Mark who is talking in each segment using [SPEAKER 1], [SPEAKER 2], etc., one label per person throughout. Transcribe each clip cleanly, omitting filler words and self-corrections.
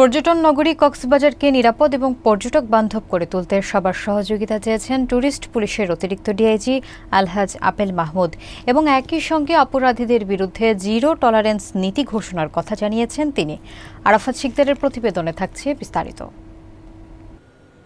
[SPEAKER 1] পর্যটন নগরী কক্সবাজারকে নিরাপদ এবং পর্যটক বান্ধব করে তুলতে সবার সহযোগিতা চেয়েছেন ট্যুরিস্ট পুলিশের অতিরিক্ত ডিআইজি আলহাজ আপেল মাহমুদ এবং একই সঙ্গে অপরাধীদের বিরুদ্ধে জিরো টলারেন্স নীতি ঘোষণার কথা জানিয়েছেন তিনি। আরাফাত শিকদারের প্রতিবেদনে থাকছে বিস্তারিত।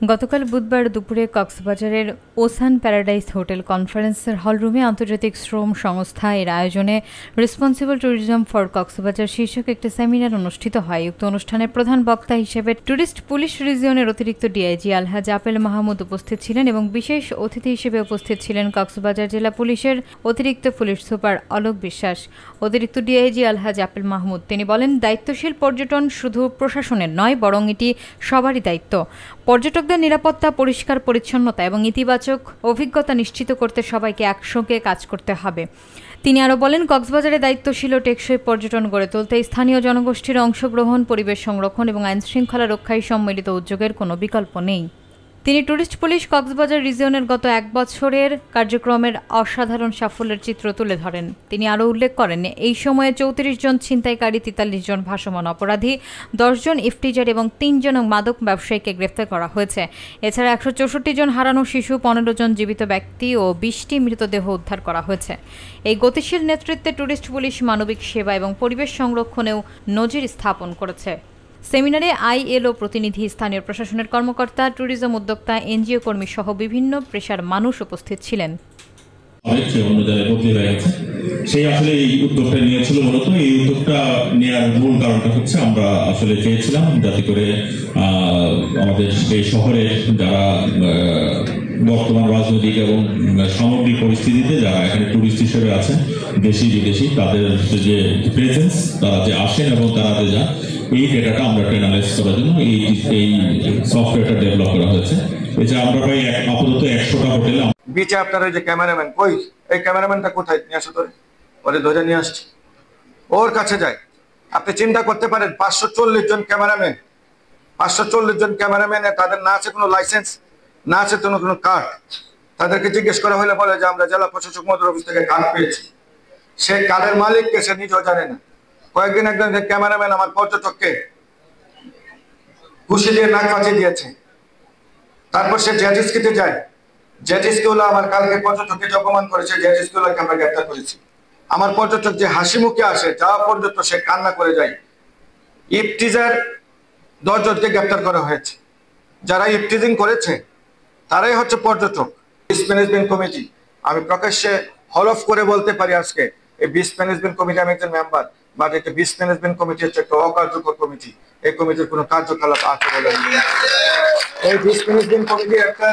[SPEAKER 1] গতকাল বুধবার দুপুরে কক্সবাজারের ওসান প্যারাডাইস হোটেল কনফারেন্সের হলরুমে আন্তর্জাতিক শ্রম সংস্থা এর আয়োজনে রেসপন্সিবল ট্যুরিজম ফর কক্সবাজার শীর্ষক একটি সেমিনার অনুষ্ঠিত হয়। উক্ত অনুষ্ঠানের প্রধান বক্তা হিসেবে ট্যুরিস্ট পুলিশ রিজিয়নের অতিরিক্ত ডিআইজি আলহাজ আপেল মাহমুদ উপস্থিত ছিলেন এবং বিশেষ অতিথি হিসেবে উপস্থিত ছিলেন কক্সবাজার জেলা পুলিশের অতিরিক্ত পুলিশ সুপার অলোক বিশ্বাস। অতিরিক্ত ডিআইজি আলহাজ আপেল মাহমুদ তিনি বলেন, দায়িত্বশীল পর্যটন শুধু প্রশাসনের নয়, বরং এটি সবারই দায়িত্ব। পর্যটকদের নিরাপত্তা, পরিষ্কার পরিচ্ছন্নতা এবং ইতিবাচক অভিজ্ঞতা নিশ্চিত করতে সবাইকে একসঙ্গে কাজ করতে হবে। তিনি আরও বলেন, কক্সবাজারের দায়িত্বশীল ও টেকসই পর্যটন গড়ে তুলতে স্থানীয় জনগোষ্ঠীর অংশগ্রহণ, পরিবেশ সংরক্ষণ এবং আইনশৃঙ্খলা রক্ষায় সম্মিলিত উদ্যোগের কোনো বিকল্প নেই। তিনি ট্যুরিস্ট পুলিশ কক্সবাজার রিজিয়নের গত এক বছরের কার্যক্রমের অসাধারণ সাফল্যের চিত্র তুলে ধরেন। তিনি আরও উল্লেখ করেন, এই সময়ে 34 জন ছিনতাইকারী, 43 জন ভাসমান অপরাধী, 10 জন ইফটিজার এবং 3 জন মাদক ব্যবসায়ীকে গ্রেফতার করা হয়েছে। এছাড়া 164 জন হারানো শিশু, 15 জন জীবিত ব্যক্তি ও 20টি মৃতদেহ উদ্ধার করা হয়েছে। এই গতিশীল নেতৃত্বে ট্যুরিস্ট পুলিশ মানবিক সেবা এবং পরিবেশ সংরক্ষণেও নজির স্থাপন করেছে। সেমিনারে আইএলও প্রতিনিধি, স্থানীয় প্রশাসনের কর্মকর্তা, ট্যুরিজম উদ্যোক্তা, এনজিও কর্মী সহ বিভিন্ন পেশার মানুষ উপস্থিত ছিলেন।
[SPEAKER 2] সেই আসলে এই উদ্যোগটা নিয়েছিল। মূলত এই উদ্যোগটা নেওয়ার মূল কারণটা হচ্ছে আমরা আসলে চেয়েছিলাম যাতে করে আমাদের এই শহরের যারা বর্তমান রাজনৈতিক এবং সামগ্রিক পরিস্থিতিতে যারা এখানে টুরিস্ট হিসেবে আছেন, দেশি বিদেশি, তাদের যে প্রেজেন্স, তারা যে আসেন এবং তারা যে যান, এই ডেটাটা আমরা অ্যানালাইজ করার জন্য এই সফটওয়্যারটা ডেভেলপ করা হয়েছে। এছাড়া আমরা প্রায় আপাতত 100টা হোটেলে
[SPEAKER 3] বিচে আপনার ওই যে ক্যামেরাম্যান, কই এই ক্যামেরাম্যানটা কোথায়? নিয়ে আসো, ওরে ধরে নিয়ে আসছি, ওর কাছে যাই। আপনি চিন্তা করতে পারেন 540 জন ক্যামেরাম্যান, 540 জন ক্যামেরাম্যানে তাদের না আছে কোনো লাইসেন্স, না আছে কোনো কার্ড। তাদেরকে জিজ্ঞেস করা হলে বলে যে আমরা জেলা প্রশাসক মহোদয়ের অফিস থেকে কার্ড পেয়েছি। সেই কার্ডের মালিককে সে নিজেও জানে না। কয়েকদিন একজন ক্যামেরাম্যান আমার পর্যটককে ঘুষি দিয়ে নাক ফাঁচিয়ে দিয়েছে। তারপর সে জেটিস্কিতে যায়, জেটিস্কি হলো আমার কালকে পর্যটককে যে অপমান করেছে, জেটিস্কি হলো আমরা গ্রেপ্তার করেছি। আমার পর্যটক যে হাসি মুখে আসে, যাওয়া পর্যন্ত সে কান্না করে যায়। ইফটিজার 10 জনকে গ্রেপ্তার করা হয়েছে। যারা ইফটিজিং করেছে তারাই হচ্ছে পর্যটক। বিচ ম্যানেজমেন্ট কমিটি, আমি প্রকাশ্যে হলফ করে বলতে পারি আজকে এই বিচ ম্যানেজমেন্ট কমিটি আমি একজন মেম্বার, বাট একটা বিচ ম্যানেজমেন্ট কমিটি হচ্ছে একটা অকার্যকর কমিটি। এই কমিটির কোনো কার্যকলাপ আছে বলে এই বিচ ম্যানেজমেন্ট কমিটি একটা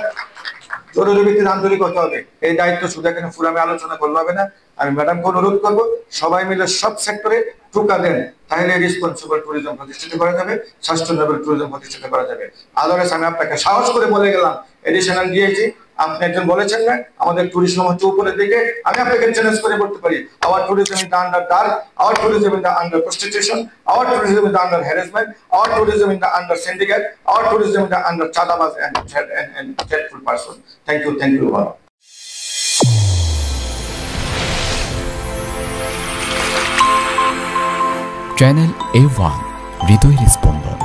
[SPEAKER 3] জরুরি ভিত্তিতে আন্তরিক হতে হবে। এই দায়িত্ব শুধু এখানে ফুরামে আলোচনা করলে হবে না। আমি ম্যাডামকে অনুরোধ করবো সবাই মিলে সব সেক্টরে টুকা দেন, তাহলে রেসপন্সিবল ট্যুরিজম প্রতিষ্ঠিত করা যাবে, সাস্টেনেবল ট্যুরিজম প্রতিষ্ঠিত করা যাবে। আদারওয়াইজ আমি আপনাকে সাহস করে বলে গেলাম, এডিশনাল ডিআইজি আপনি একজন বলেছেন না আমাদের ট্যুরিজম হচ্ছে উপরের দিকে, আমি আপনাকে চ্যালেঞ্জ করে বলতে পারি our tourism in the under dark, our tourism in the under prostitution, our tourism in the under harassment, our tourism in the under syndicate, our tourism in the under চাঁদাবাজ and dreadful person. Thank you all.
[SPEAKER 4] Channel A1 হৃদয়ের স্পন্দন।